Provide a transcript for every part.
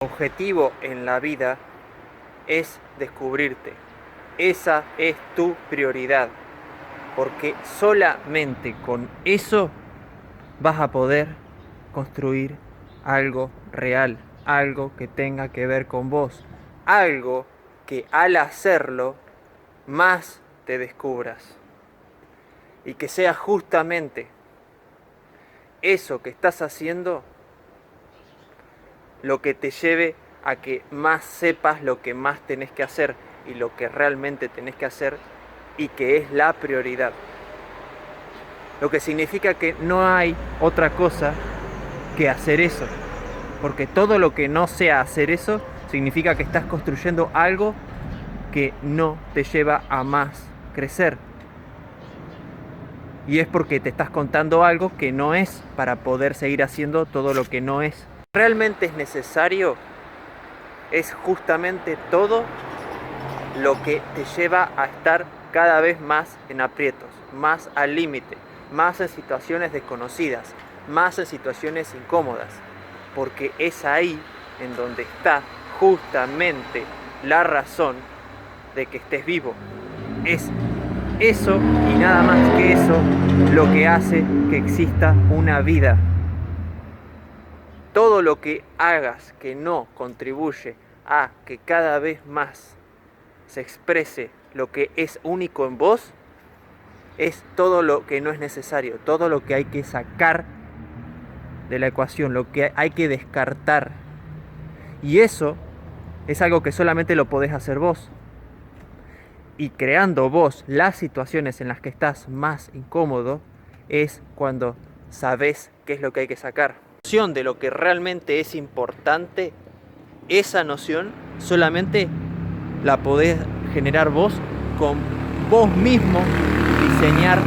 Objetivo en la vida es descubrirte. Esa es tu prioridad, porque solamente con eso vas a poder construir algo real, algo que tenga que ver con vos, algo que al hacerlo más te descubras y que sea justamente eso que estás haciendo lo que te lleve a que más sepas lo que más tenés que hacer y lo que realmente tenés que hacer y que es la prioridad. Lo que significa que no hay otra cosa que hacer eso, porque todo lo que no sea hacer eso significa que estás construyendo algo que no te lleva a más crecer. Y es porque te estás contando algo que no es para poder seguir haciendo todo lo que no es. Realmente es necesario, es justamente todo lo que te lleva a estar cada vez más en aprietos, más al límite, más en situaciones desconocidas, más en situaciones incómodas, porque es ahí en donde está justamente la razón de que estés vivo. Es eso y nada más que eso lo que hace que exista una vida. Todo lo que hagas que no contribuye a que cada vez más se exprese lo que es único en vos, es todo lo que no es necesario, todo lo que hay que sacar de la ecuación, lo que hay que descartar. Y eso es algo que solamente lo podés hacer vos. Y creando vos las situaciones en las que estás más incómodo, es cuando sabés qué es lo que hay que sacar. La noción de lo que realmente es importante, esa noción solamente la podés generar vos con vos mismo, diseñar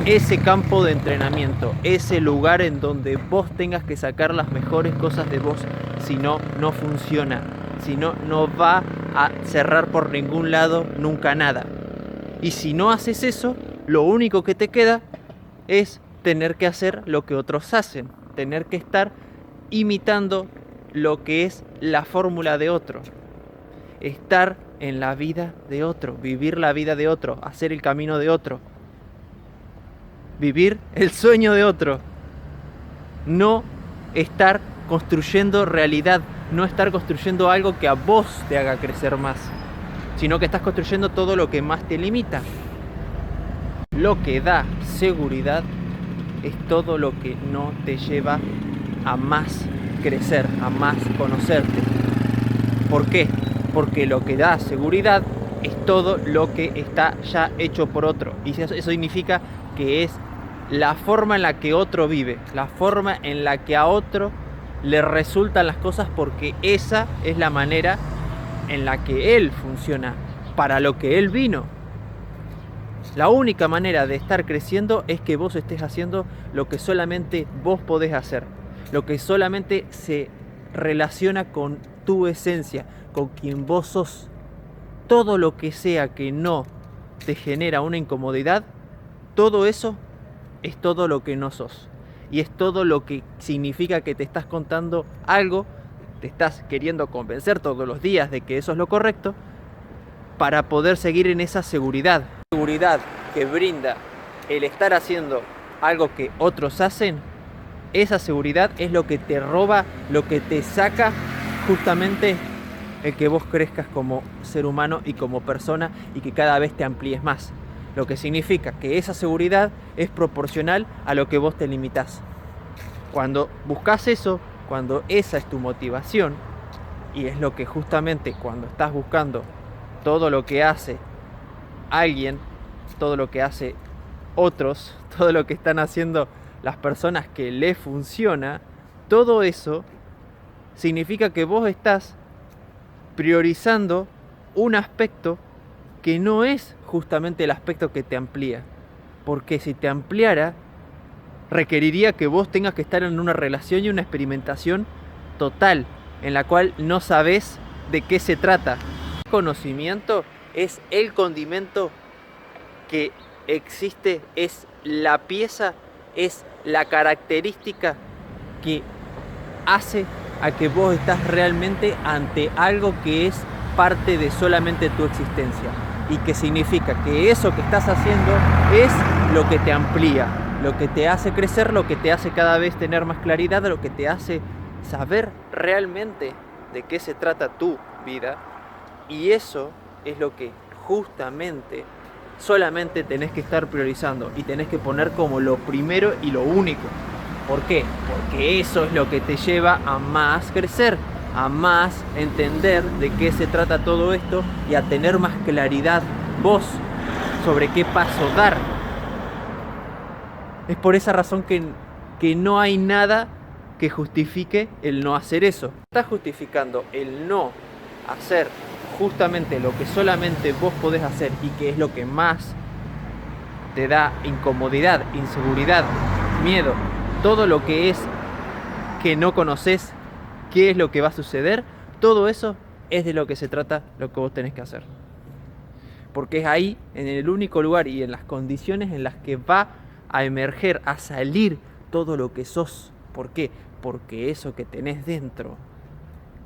ese campo de entrenamiento, ese lugar en donde vos tengas que sacar las mejores cosas de vos. Si no, no funciona. Si no, no va a cerrar por ningún lado nunca nada. Y si no haces eso, lo único que te queda es tener que hacer lo que otros hacen, tener que estar imitando lo que es la fórmula de otro, estar en la vida de otro, vivir la vida de otro, hacer el camino de otro, vivir el sueño de otro, no estar construyendo realidad, no estar construyendo algo que a vos te haga crecer más, sino que estás construyendo todo lo que más te limita. Lo que da seguridad es todo lo que no te lleva a más crecer, a más conocerte. ¿Por qué? Porque lo que da seguridad es todo lo que está ya hecho por otro. Y eso significa que es la forma en la que otro vive, la forma en la que a otro le resultan las cosas, porque esa es la manera en la que él funciona, para lo que él vino. La única manera de estar creciendo es que vos estés haciendo lo que solamente vos podés hacer, lo que solamente se relaciona con tu esencia, con quien vos sos. Todo lo que sea que no te genera una incomodidad, todo eso es todo lo que no sos. Y es todo lo que significa que te estás contando algo, te estás queriendo convencer todos los días de que eso es lo correcto, para poder seguir en esa seguridad. Seguridad que brinda el estar haciendo algo que otros hacen, esa seguridad es lo que te roba, lo que te saca justamente el que vos crezcas como ser humano y como persona, y que cada vez te amplíes más. Lo que significa que esa seguridad es proporcional a lo que vos te limitás. Cuando buscas eso, cuando esa es tu motivación, y es lo que justamente cuando estás buscando todo lo que hace alguien, todo lo que hace otros, todo lo que están haciendo las personas que les funciona, todo eso significa que vos estás priorizando un aspecto que no es justamente el aspecto que te amplía. Porque si te ampliara, requeriría que vos tengas que estar en una relación y una experimentación total, en la cual no sabés de qué se trata. El conocimiento es el condimento que existe, es la pieza, es la característica que hace a que vos estás realmente ante algo que es parte de solamente tu existencia. Y que significa que eso que estás haciendo es lo que te amplía, lo que te hace crecer, lo que te hace cada vez tener más claridad, lo que te hace saber realmente de qué se trata tu vida. Y eso es lo que justamente solamente tenés que estar priorizando y tenés que poner como lo primero y lo único. ¿Por qué? Porque eso es lo que te lleva a más crecer, a más entender de qué se trata todo esto y a tener más claridad vos sobre qué paso dar. Es por esa razón que no hay nada que justifique el no hacer eso. Estás justificando el no hacer justamente lo que solamente vos podés hacer y que es lo que más te da incomodidad, inseguridad, miedo, todo lo que es que no conoces, qué es lo que va a suceder, todo eso es de lo que se trata lo que vos tenés que hacer. Porque es ahí, en el único lugar y en las condiciones en las que va a emerger, a salir todo lo que sos. ¿Por qué? Porque eso que tenés dentro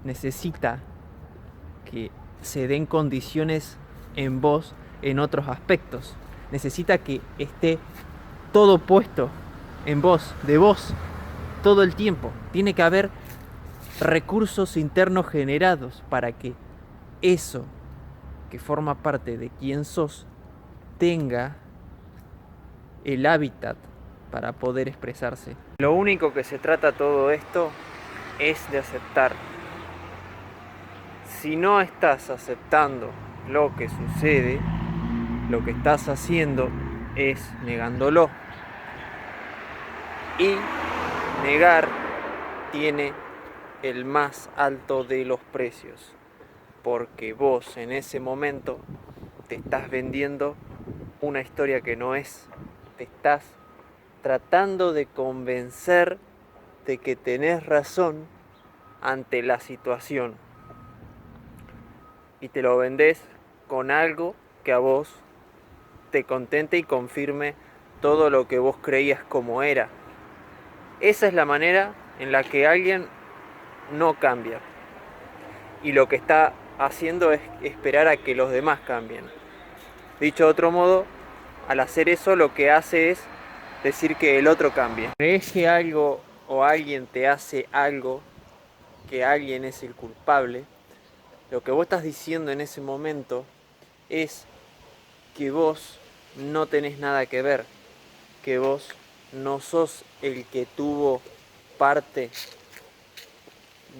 necesita que se den condiciones en vos en otros aspectos. Necesita que esté todo puesto en vos, de vos, todo el tiempo. Tiene que haber recursos internos generados para que eso que forma parte de quién sos tenga el hábitat para poder expresarse. Lo único que se trata todo esto es de aceptar. Si no estás aceptando lo que sucede, lo que estás haciendo es negándolo. Y negar tiene el más alto de los precios, porque vos en ese momento te estás vendiendo una historia que no es. Te estás tratando de convencer de que tenés razón ante la situación. Y te lo vendés con algo que a vos te contente y confirme todo lo que vos creías como era. Esa es la manera en la que alguien no cambia. Y lo que está haciendo es esperar a que los demás cambien. Dicho de otro modo, al hacer eso lo que hace es decir que el otro cambie. ¿Crees que algo o alguien te hace algo, que alguien es el culpable? Lo que vos estás diciendo en ese momento es que vos no tenés nada que ver, que vos no sos el que tuvo parte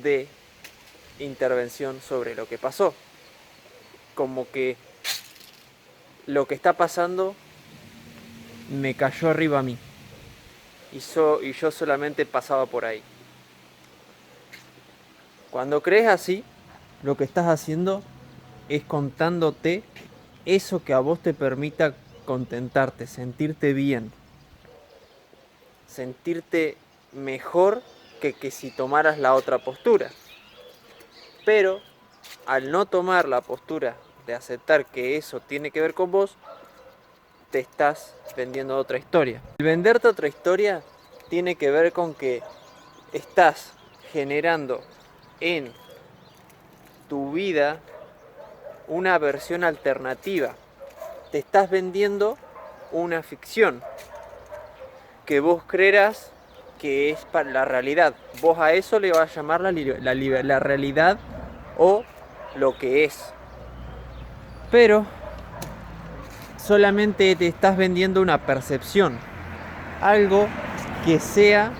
de intervención sobre lo que pasó. Como que lo que está pasando me cayó arriba a mí y yo solamente pasaba por ahí. Cuando crees así, lo que estás haciendo es contándote eso que a vos te permita contentarte, sentirte bien, sentirte mejor que si tomaras la otra postura. Pero al no tomar la postura de aceptar que eso tiene que ver con vos, te estás vendiendo otra historia. El venderte otra historia tiene que ver con que estás generando en tu vida una versión alternativa. Te estás vendiendo una ficción que vos creerás que es para la realidad. Vos a eso le vas a llamar la realidad o lo que es. Pero solamente te estás vendiendo una percepción, algo que sea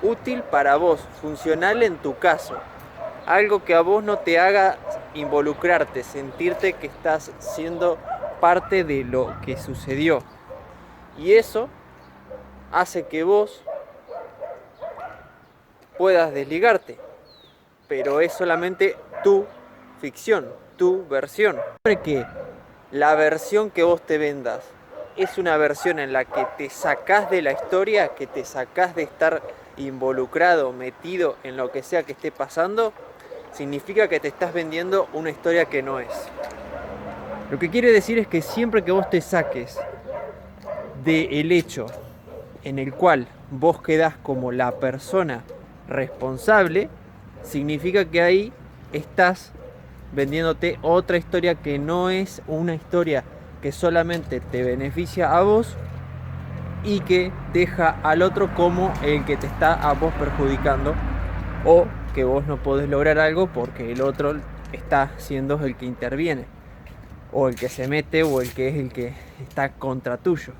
útil para vos, funcional en tu caso, algo que a vos no te haga involucrarte, sentirte que estás siendo parte de lo que sucedió. Y eso hace que vos puedas desligarte, pero es solamente tu ficción, tu versión. Siempre que la versión que vos te vendas es una versión en la que te sacás de la historia, que te sacás de estar involucrado, metido en lo que sea que esté pasando, significa que te estás vendiendo una historia que no es. Lo que quiere decir es que siempre que vos te saques del hecho en el cual vos quedás como la persona responsable, significa que ahí estás vendiéndote otra historia que no es una historia que solamente te beneficia a vos y que deja al otro como el que te está a vos perjudicando, o que vos no podés lograr algo porque el otro está siendo el que interviene, o el que se mete, o el que es el que está contra tuyo.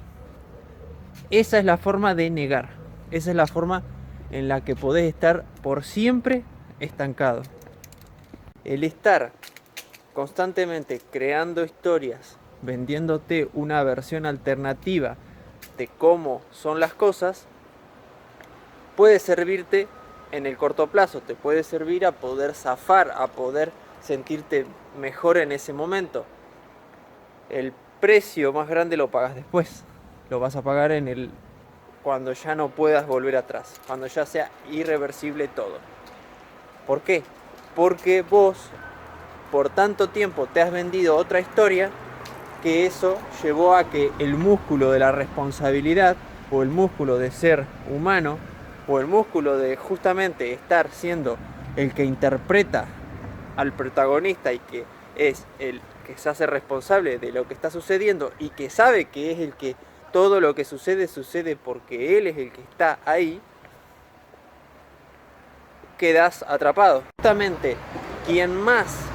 Esa es la forma de negar. Esa es la forma en la que podés estar por siempre estancado. El estar constantemente creando historias, vendiéndote una versión alternativa de cómo son las cosas, puede servirte en el corto plazo, te puede servir a poder zafar, a poder sentirte mejor en ese momento. El precio más grande lo pagas después, lo vas a pagar cuando ya no puedas volver atrás, cuando ya sea irreversible todo. ¿Por qué? Porque vos por tanto tiempo te has vendido otra historia, que eso llevó a que el músculo de la responsabilidad, o el músculo de ser humano, o el músculo de justamente estar siendo el que interpreta al protagonista y que es el que se hace responsable de lo que está sucediendo y que sabe que es el que todo lo que sucede porque él es el que está ahí, quedas atrapado. Justamente quien más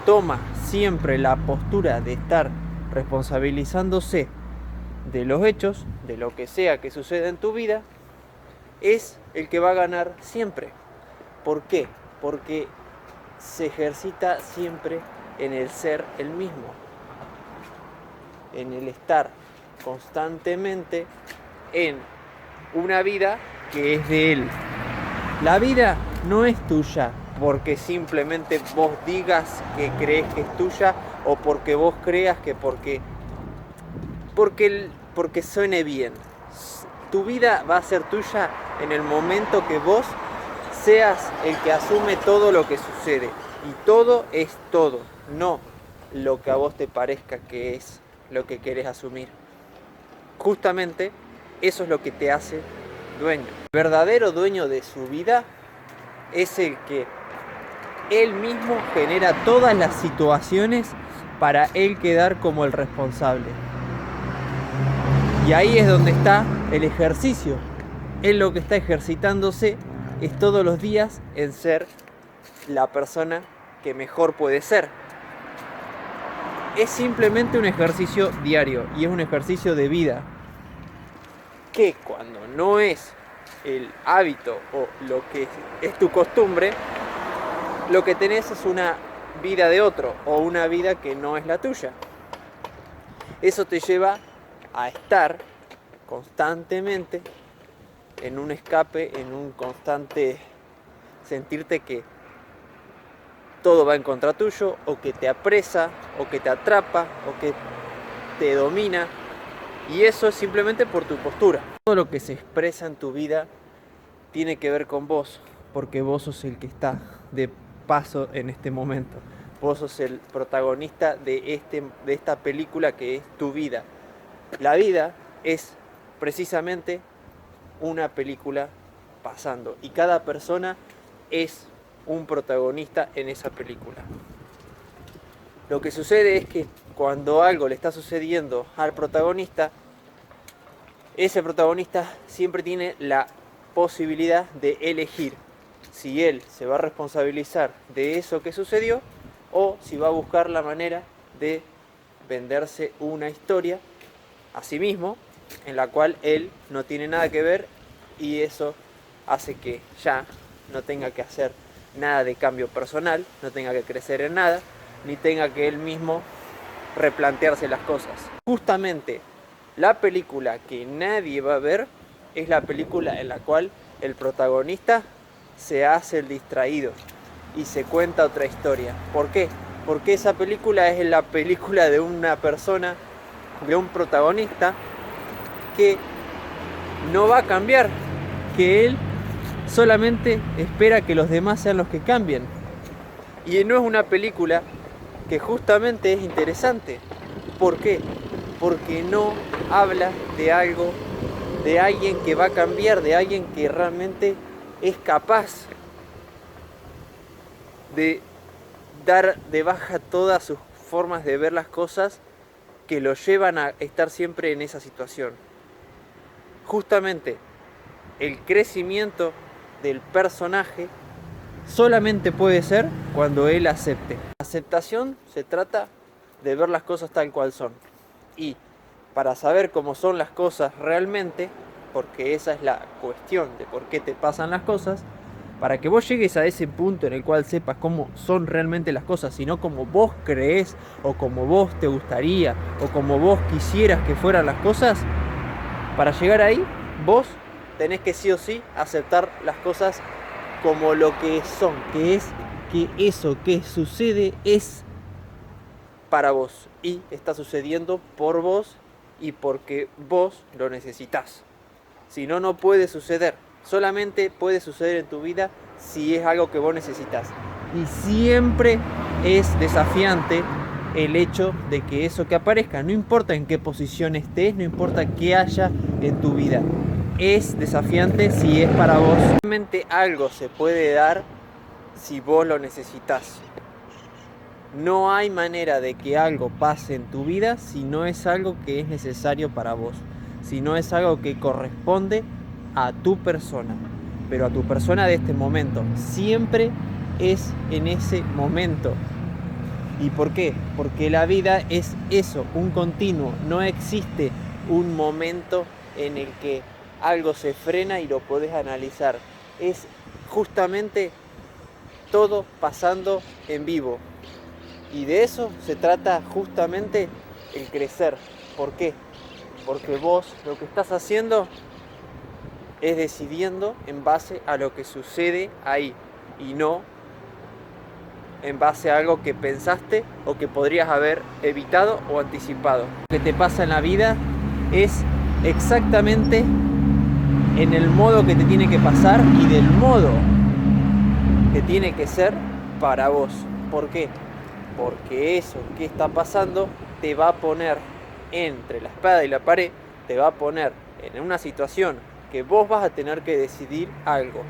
toma siempre la postura de estar responsabilizándose de los hechos, de lo que sea que suceda en tu vida, es el que va a ganar siempre. ¿Por qué? Porque se ejercita siempre en el ser el mismo, en el estar constantemente en una vida que es de él. La vida no es tuya porque simplemente vos digas que crees que es tuya, o porque vos creas que porque suene bien. Tu vida va a ser tuya en el momento que vos seas el que asume todo lo que sucede. Y todo es todo, no lo que a vos te parezca que es lo que querés asumir. Justamente eso es lo que te hace dueño. El verdadero dueño de su vida es el que él mismo genera todas las situaciones para él quedar como el responsable. Y ahí es donde está el ejercicio. Él lo que está ejercitándose es todos los días en ser la persona que mejor puede ser. Es simplemente un ejercicio diario y es un ejercicio de vida que cuando no es el hábito o lo que es tu costumbre, lo que tenés es una vida de otro o una vida que no es la tuya. Eso te lleva a estar constantemente en un escape, en un constante sentirte que todo va en contra tuyo, o que te apresa, o que te atrapa, o que te domina. Y eso es simplemente por tu postura. Todo lo que se expresa en tu vida tiene que ver con vos, porque vos sos el que está de paso en este momento. Vos sos el protagonista de esta película que es tu vida. La vida es precisamente una película pasando y cada persona es un protagonista en esa película. Lo que sucede es que cuando algo le está sucediendo al protagonista, ese protagonista siempre tiene la posibilidad de elegir si él se va a responsabilizar de eso que sucedió o si va a buscar la manera de venderse una historia a sí mismo en la cual él no tiene nada que ver, y eso hace que ya no tenga que hacer nada de cambio personal, no tenga que crecer en nada, ni tenga que él mismo replantearse las cosas. Justamente la película que nadie va a ver es la película en la cual el protagonista se hace el distraído y se cuenta otra historia. ¿Por qué? Porque esa película es la película de una persona, de un protagonista que no va a cambiar, que él solamente espera que los demás sean los que cambien. Y no es una película que justamente es interesante. ¿Por qué? Porque no habla de algo, de alguien que va a cambiar, de alguien que realmente es capaz de dar de baja todas sus formas de ver las cosas que lo llevan a estar siempre en esa situación. Justamente el crecimiento del personaje solamente puede ser cuando él acepte. La aceptación se trata de ver las cosas tal cual son. Y para saber cómo son las cosas realmente, porque esa es la cuestión de por qué te pasan las cosas, para que vos llegues a ese punto en el cual sepas cómo son realmente las cosas, y no como vos creés, o como vos te gustaría, o como vos quisieras que fueran las cosas, para llegar ahí, vos tenés que sí o sí aceptar las cosas como lo que son, que es que eso que sucede es para vos, y está sucediendo por vos y porque vos lo necesitas. Si no, no puede suceder. Solamente puede suceder en tu vida si es algo que vos necesitas. Y siempre es desafiante el hecho de que eso que aparezca, no importa en qué posición estés, no importa qué haya en tu vida, es desafiante si es para vos. Solamente algo se puede dar si vos lo necesitas. No hay manera de que algo pase en tu vida si no es algo que es necesario para vos, si no es algo que corresponde a tu persona, pero a tu persona de este momento. Siempre es en ese momento. ¿Y por qué? Porque la vida es eso, un continuo. No existe un momento en el que algo se frena y lo podés analizar. Es justamente todo pasando en vivo. Y de eso se trata justamente el crecer. ¿Por qué? Porque vos lo que estás haciendo es decidiendo en base a lo que sucede ahí y no en base a algo que pensaste o que podrías haber evitado o anticipado. Lo que te pasa en la vida es exactamente en el modo que te tiene que pasar y del modo que tiene que ser para vos. ¿Por qué? Porque eso que está pasando te va a poner entre la espada y la pared, te va a poner en una situación que vos vas a tener que decidir algo.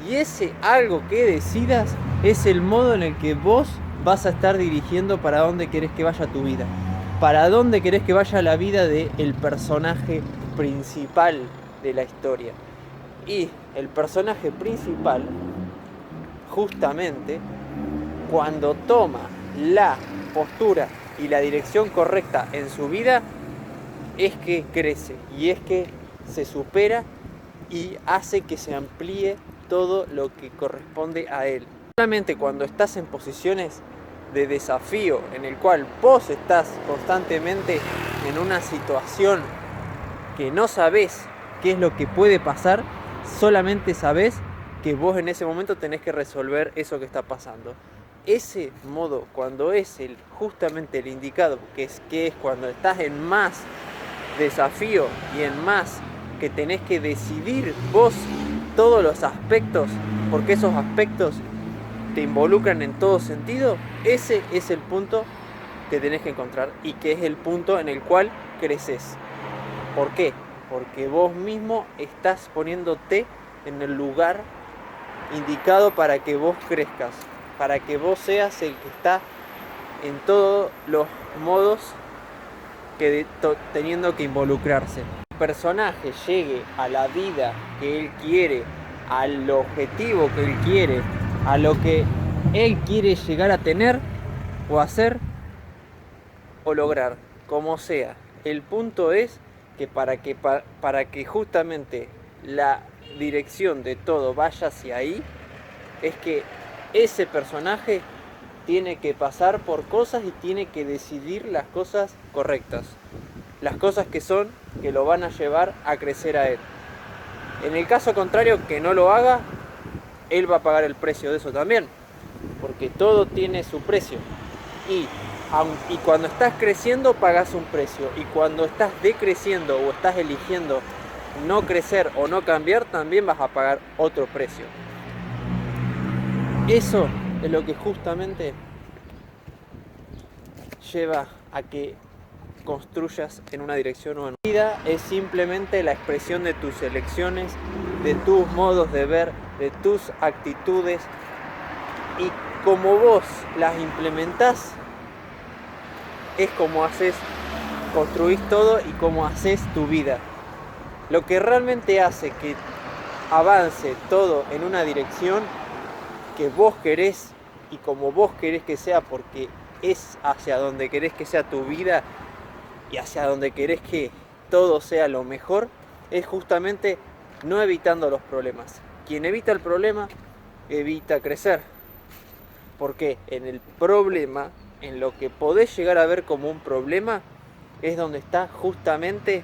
Y ese algo que decidas es el modo en el que vos vas a estar dirigiendo para dónde querés que vaya tu vida. Para dónde querés que vaya la vida del personaje principal de la historia. Y el personaje principal, justamente, cuando toma la postura y la dirección correcta en su vida, es que crece y es que se supera y hace que se amplíe todo lo que corresponde a él. Solamente cuando estás en posiciones de desafío, en el cual vos estás constantemente en una situación que no sabés qué es lo que puede pasar, solamente sabés que vos en ese momento tenés que resolver eso que está pasando. Ese modo, cuando es justamente el indicado, que es cuando estás en más desafío y en más que tenés que decidir vos todos los aspectos, porque esos aspectos te involucran en todo sentido, ese es el punto que tenés que encontrar y que es el punto en el cual creces. ¿Por qué? Porque vos mismo estás poniéndote en el lugar indicado para que vos crezcas, para que vos seas el que está en todos los modos teniendo que involucrarse. El personaje llegue a la vida que él quiere, al objetivo que él quiere, a lo que él quiere llegar a tener o hacer o lograr, como sea. El punto es que para que justamente la dirección de todo vaya hacia ahí, es que ese personaje tiene que pasar por cosas y tiene que decidir las cosas correctas, las cosas que lo van a llevar a crecer a él. En el caso contrario, que no lo haga, él va a pagar el precio de eso también, porque todo tiene su precio. Y cuando estás creciendo pagas un precio, y cuando estás decreciendo o estás eligiendo no crecer o no cambiar, también vas a pagar otro precio. Eso es lo que justamente lleva a que construyas en una dirección o en otra. La vida es simplemente la expresión de tus elecciones, de tus modos de ver, de tus actitudes, y como vos las implementás, es como construís todo y como haces tu vida. Lo que realmente hace que avance todo en una dirección que vos querés y como vos querés que sea, porque es hacia donde querés que sea tu vida y hacia donde querés que todo sea lo mejor, es justamente no evitando los problemas. Quien evita el problema, evita crecer. Porque en el problema, en lo que podés llegar a ver como un problema, es donde está justamente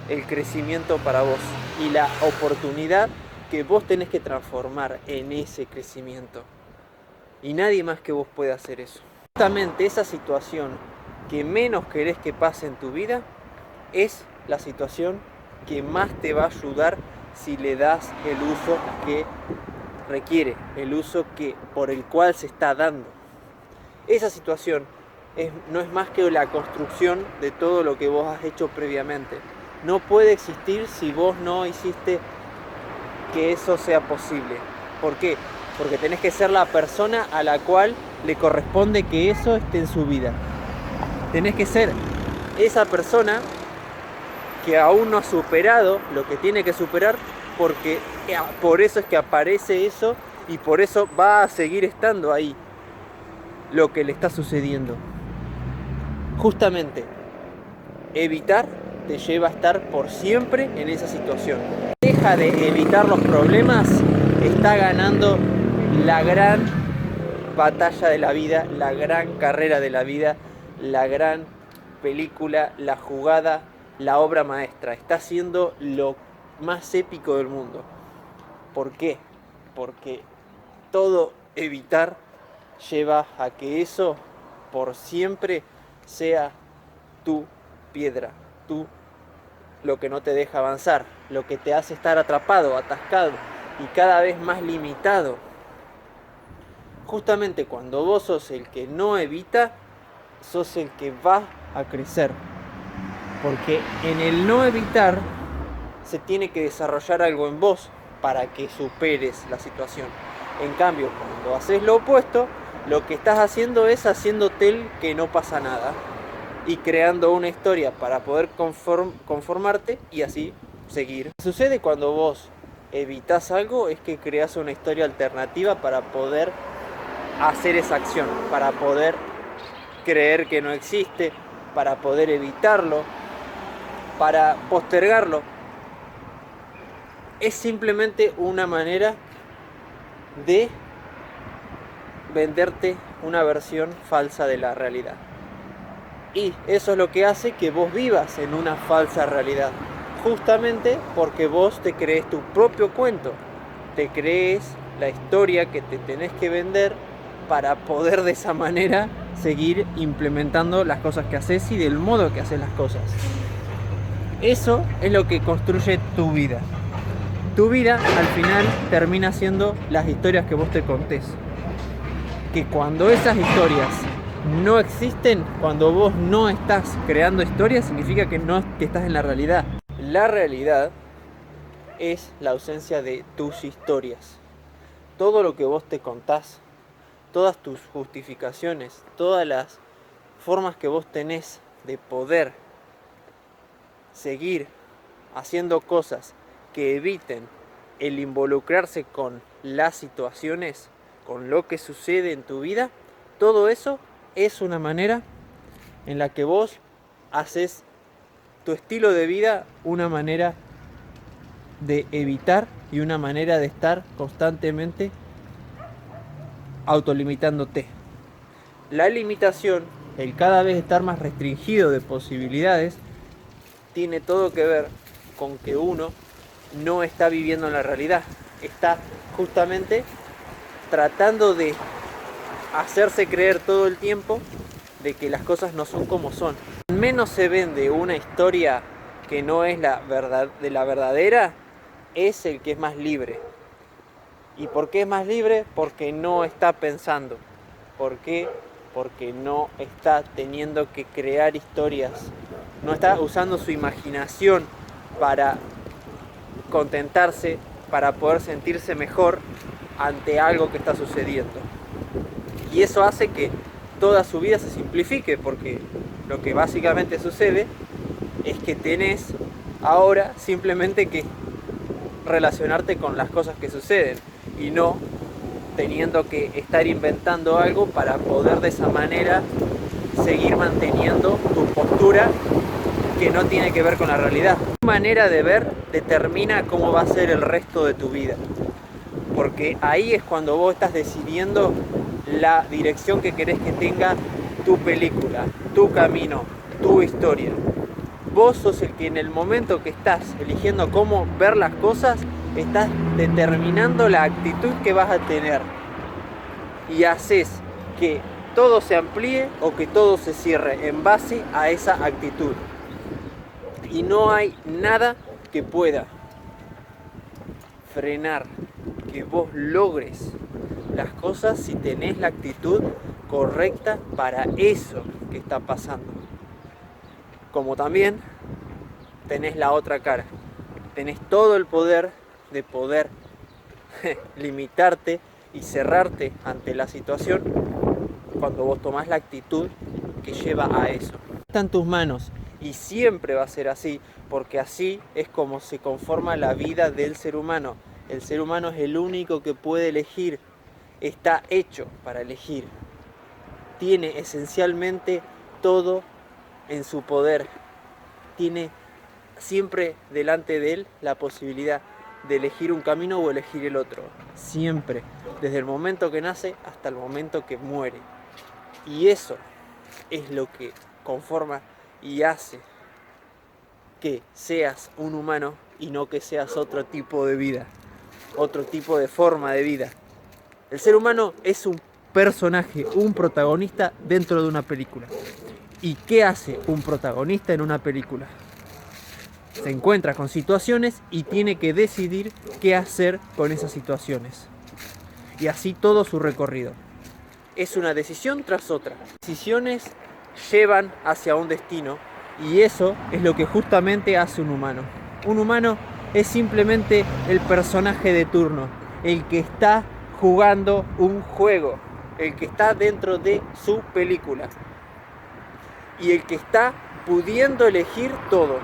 el crecimiento para vos y la oportunidad que vos tenés que transformar en ese crecimiento. Y nadie más que vos puede hacer eso. Justamente esa situación que menos querés que pase en tu vida es la situación que más te va a ayudar si le das el uso que requiere, el uso por el cual se está dando. Esa situación no es más que la construcción de todo lo que vos has hecho previamente. No puede existir si vos no hiciste que eso sea posible. ¿Por qué? Porque tenés que ser la persona a la cual le corresponde que eso esté en su vida. Tenés que ser esa persona que aún no ha superado lo que tiene que superar, porque por eso es que aparece eso y por eso va a seguir estando ahí lo que le está sucediendo. Justamente, evitar te lleva a estar por siempre en esa situación. Deja de evitar los problemas, está ganando la gran batalla de la vida, la gran carrera de la vida, la gran película, la jugada, la obra maestra. Está haciendo lo más épico del mundo. ¿Por qué? Porque todo evitar lleva a que eso por siempre sea tu piedra, lo que no te deja avanzar, lo que te hace estar atrapado, atascado y cada vez más limitado. Justamente cuando vos sos el que no evita, sos el que va a crecer. Porque en el no evitar se tiene que desarrollar algo en vos para que superes la situación. En cambio, cuando haces lo opuesto, lo que estás haciendo es haciéndote el que no pasa nada y creando una historia para poder conformarte y así seguir. Lo que sucede cuando vos evitas algo es que creas una historia alternativa para poder hacer esa acción, para poder creer que no existe, para poder evitarlo, para postergarlo. Es simplemente una manera de venderte una versión falsa de la realidad. Y eso es lo que hace que vos vivas en una falsa realidad. Justamente porque vos te crees tu propio cuento. Te crees la historia que te tenés que vender para poder de esa manera seguir implementando las cosas que haces y del modo que haces las cosas. Eso es lo que construye tu vida. Tu vida al final termina siendo las historias que vos te contés. Que cuando esas historias no existen, cuando vos no estás creando historias, significa que no que estás en la realidad. La realidad es la ausencia de tus historias. Todo lo que vos te contás, todas tus justificaciones, todas las formas que vos tenés de poder seguir haciendo cosas que eviten el involucrarse con las situaciones, con lo que sucede en tu vida, todo eso es una manera en la que vos haces tu estilo de vida una manera de evitar y una manera de estar constantemente autolimitándote. La limitación, el cada vez estar más restringido de posibilidades, tiene todo que ver con que uno no está viviendo en la realidad. Está justamente tratando de hacerse creer todo el tiempo de que las cosas no son como son. Menos se vende una historia que no es la verdad de la verdadera, es el que es más libre. ¿Y por qué es más libre? Porque no está pensando. ¿Por qué? Porque no está teniendo que crear historias. No está usando su imaginación para contentarse, para poder sentirse mejor ante algo que está sucediendo. Y eso hace que toda su vida se simplifique, porque lo que básicamente sucede es que tenés ahora simplemente que relacionarte con las cosas que suceden y no teniendo que estar inventando algo para poder de esa manera seguir manteniendo tu postura que no tiene que ver con la realidad. Tu manera de ver determina cómo va a ser el resto de tu vida, porque ahí es cuando vos estás decidiendo la dirección que querés que tenga tu película, tu camino, tu historia. Vos sos el que en el momento que estás eligiendo cómo ver las cosas, estás determinando la actitud que vas a tener y haces que todo se amplíe o que todo se cierre en base a esa actitud. Y no hay nada que pueda frenar que vos logres las cosas si tenés la actitud correcta para eso que está pasando. Como también tenés la otra cara. Tenés todo el poder de poder limitarte y cerrarte ante la situación cuando vos tomás la actitud que lleva a eso. Está en tus manos y siempre va a ser así, porque así es como se conforma la vida del ser humano. El ser humano es el único que puede elegir, está hecho para elegir. Tiene esencialmente todo en su poder. Tiene siempre delante de él la posibilidad de elegir un camino o elegir el otro. Siempre, desde el momento que nace hasta el momento que muere. Y eso es lo que conforma y hace que seas un humano y no que seas otro tipo de vida, otro tipo de forma de vida. El ser humano es un personaje, un protagonista dentro de una película. ¿Y qué hace un protagonista en una película? Se encuentra con situaciones y tiene que decidir qué hacer con esas situaciones. Y así todo su recorrido. Es una decisión tras otra. Decisiones llevan hacia un destino y eso es lo que justamente hace un humano. Un humano es simplemente el personaje de turno, el que está jugando un juego, el que está dentro de su película y el que está pudiendo elegir todo.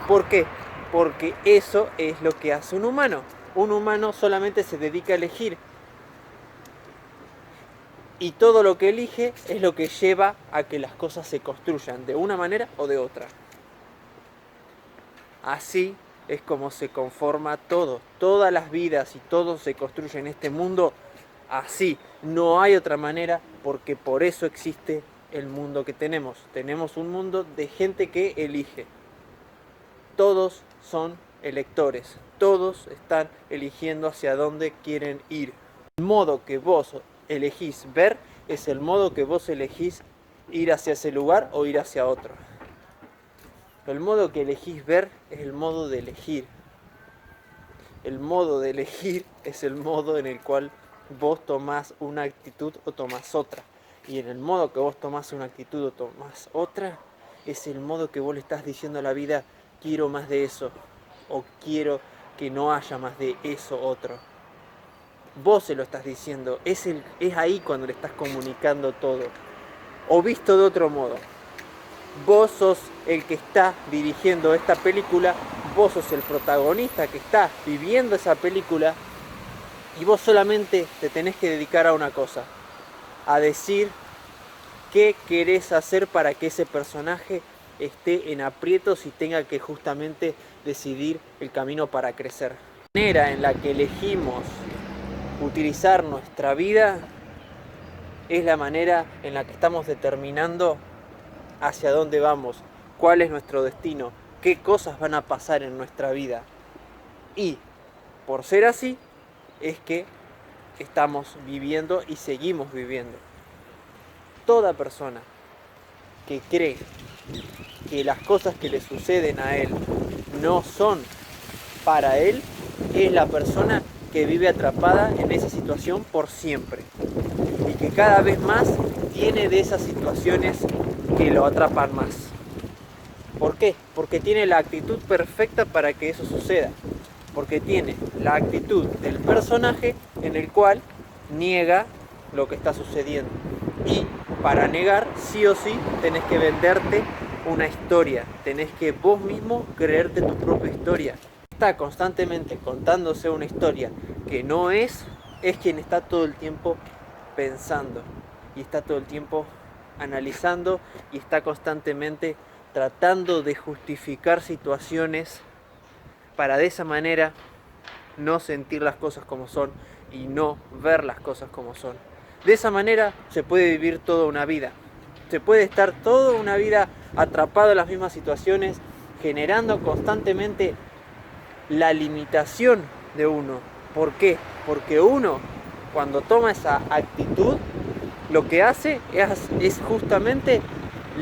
¿Por qué? Porque eso es lo que hace un humano. Un humano solamente se dedica a elegir. Y todo lo que elige es lo que lleva a que las cosas se construyan de una manera o de otra. Así es como se conforma todo. Todas las vidas y todo se construye en este mundo así. No hay otra manera, porque por eso existe el mundo que tenemos. Tenemos un mundo de gente que elige. Todos son electores. Todos están eligiendo hacia dónde quieren ir. El modo que vos elegís ver es el modo que vos elegís ir hacia ese lugar o ir hacia otro. El modo que elegís ver es el modo de elegir. El modo de elegir es el modo en el cual vos tomás una actitud o tomás otra. Y en el modo que vos tomás una actitud o tomás otra, es el modo que vos le estás diciendo a la vida: quiero más de eso, o quiero que no haya más de eso otro. Vos se lo estás diciendo, es ahí cuando le estás comunicando todo. O visto de otro modo, vos sos el que está dirigiendo esta película, vos sos el protagonista que está viviendo esa película y vos solamente te tenés que dedicar a una cosa, a decir qué querés hacer para que ese personaje esté en aprietos y tenga que justamente decidir el camino para crecer. La manera en la que elegimos utilizar nuestra vida es la manera en la que estamos determinando hacia dónde vamos, cuál es nuestro destino, qué cosas van a pasar en nuestra vida. Y por ser así, es que estamos viviendo y seguimos viviendo. Toda persona que cree que las cosas que le suceden a él no son para él, es la persona que vive atrapada en esa situación por siempre. Y que cada vez más tiene de esas situaciones que lo atrapan más. ¿Por qué? Porque tiene la actitud perfecta para que eso suceda. Porque tiene la actitud del personaje en el cual niega lo que está sucediendo. Y para negar, sí o sí, tenés que venderte una historia, tenés que vos mismo creerte tu propia historia. Está constantemente contándose una historia que no es quien está todo el tiempo pensando y está todo el tiempo analizando y está constantemente tratando de justificar situaciones para de esa manera no sentir las cosas como son y no ver las cosas como son. De esa manera se puede vivir toda una vida. Se puede estar toda una vida atrapado en las mismas situaciones, generando constantemente la limitación de uno. ¿Por qué? Porque uno, cuando toma esa actitud, lo que hace es justamente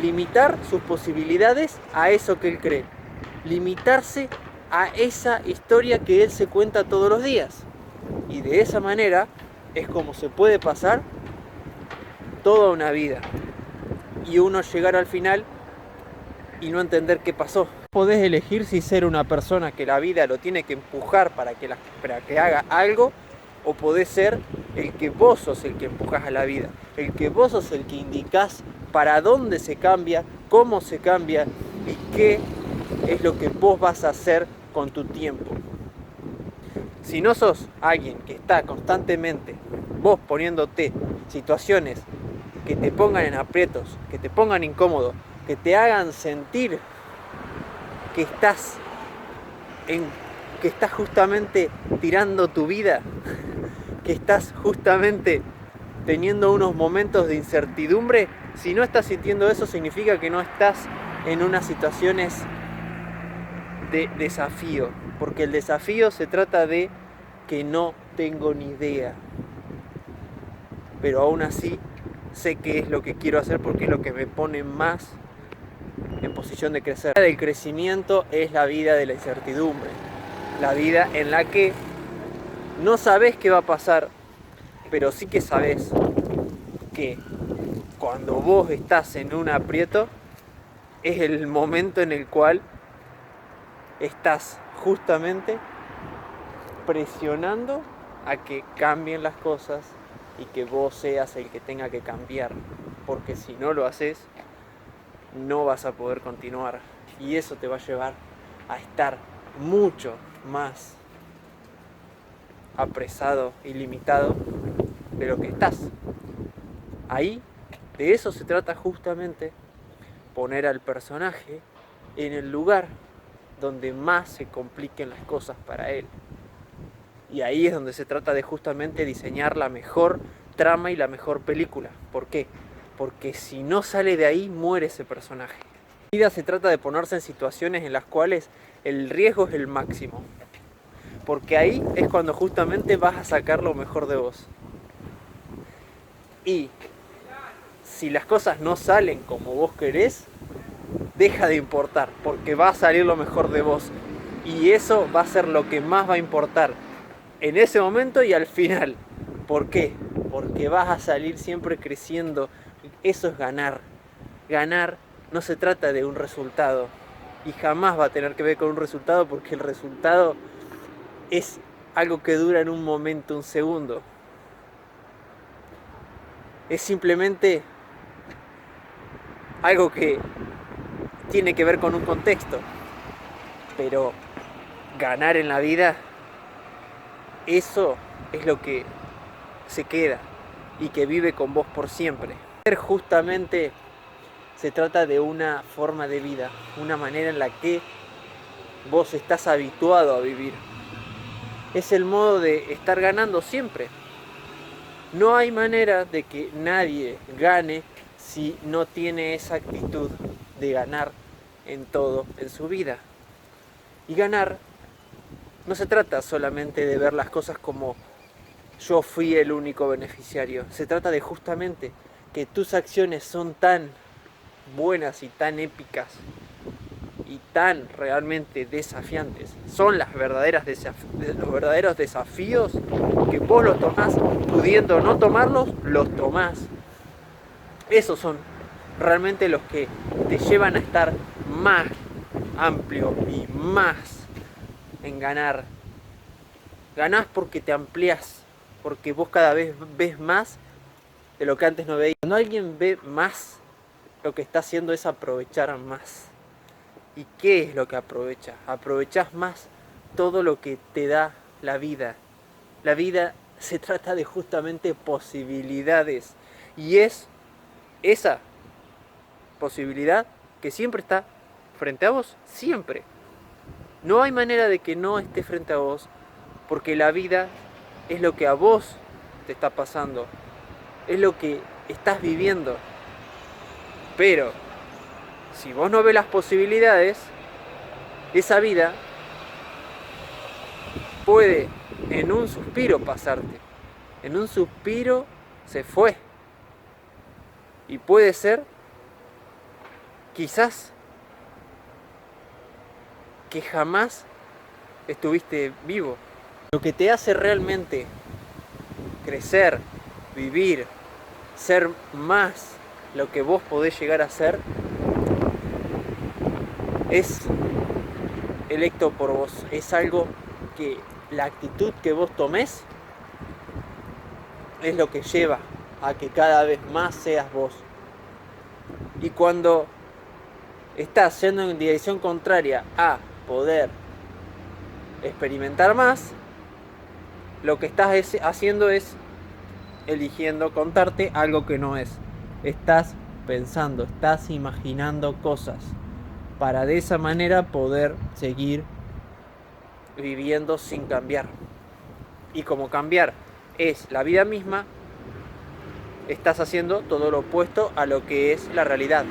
limitar sus posibilidades a eso que él cree. Limitarse a esa historia que él se cuenta todos los días. Y de esa manera es como se puede pasar toda una vida. Y uno llegar al final y no entender qué pasó. Podés elegir si ser una persona que la vida lo tiene que empujar para que haga algo, o podés ser el que vos sos el que empujás a la vida, el que vos sos el que indicás para dónde se cambia, cómo se cambia y qué es lo que vos vas a hacer con tu tiempo. Si no sos alguien que está constantemente vos poniéndote situaciones que te pongan en aprietos, que te pongan incómodo, que te hagan sentir que estás justamente tirando tu vida, que estás justamente teniendo unos momentos de incertidumbre, si no estás sintiendo eso, significa que no estás en unas situaciones de desafío, porque el desafío se trata de que no tengo ni idea, pero aún así sé qué es lo que quiero hacer porque es lo que me pone más en posición de crecer. La vida del crecimiento es la vida de la incertidumbre, la vida en la que no sabes qué va a pasar, pero sí que sabes que cuando vos estás en un aprieto es el momento en el cual estás justamente presionando a que cambien las cosas y que vos seas el que tenga que cambiar, porque si no lo haces no vas a poder continuar y eso te va a llevar a estar mucho más apresado y limitado de lo que estás. Ahí de eso se trata justamente, poner al personaje en el lugar donde más se compliquen las cosas para él. Y ahí es donde se trata de justamente diseñar la mejor trama y la mejor película. ¿Por qué? Porque si no sale de ahí, muere ese personaje. La vida se trata de ponerse en situaciones en las cuales el riesgo es el máximo. Porque ahí es cuando justamente vas a sacar lo mejor de vos. Y si las cosas no salen como vos querés, deja de importar, porque va a salir lo mejor de vos. Y eso va a ser lo que más va a importar en ese momento y al final. ¿Por qué? Porque vas a salir siempre creciendo. Eso es ganar. Ganar no se trata de un resultado. Y jamás va a tener que ver con un resultado, porque el resultado es algo que dura en un momento, un segundo. Es simplemente algo que tiene que ver con un contexto. Pero ganar en la vida, eso es lo que se queda y que vive con vos por siempre. Justamente se trata de una forma de vida, una manera en la que vos estás habituado a vivir. Es el modo de estar ganando siempre. No hay manera de que nadie gane si no tiene esa actitud de ganar en todo en su vida. Y ganar no se trata solamente de ver las cosas como yo fui el único beneficiario. Se trata de justamente que tus acciones son tan buenas y tan épicas y tan realmente desafiantes. Son los verdaderos desafíos que vos los tomás, pudiendo no tomarlos, los tomás. Esos son realmente los que te llevan a estar más amplio y más en ganar. Ganás porque te ampliás, porque vos cada vez ves más de lo que antes no veías. Cuando alguien ve más, lo que está haciendo es aprovechar más. ¿Y qué es lo que aprovechas? Aprovechas más todo lo que te da la vida. La vida se trata de justamente posibilidades. Y es esa posibilidad que siempre está frente a vos. Siempre. No hay manera de que no esté frente a vos. Porque la vida es lo que a vos te está pasando. Es lo que estás viviendo. Pero si vos no ves las posibilidades, esa vida puede en un suspiro pasarte. En un suspiro se fue. Y puede ser, quizás, que jamás estuviste vivo. Lo que te hace realmente crecer, vivir, ser más lo que vos podés llegar a ser, es electo por vos. Es algo que la actitud que vos tomes es lo que lleva a que cada vez más seas vos. Y cuando estás yendo en dirección contraria a poder experimentar más, lo que estás haciendo es eligiendo contarte algo que no es. Estás pensando, estás imaginando cosas para de esa manera poder seguir viviendo sin cambiar. Y como cambiar es la vida misma, estás haciendo todo lo opuesto a lo que es la realidad.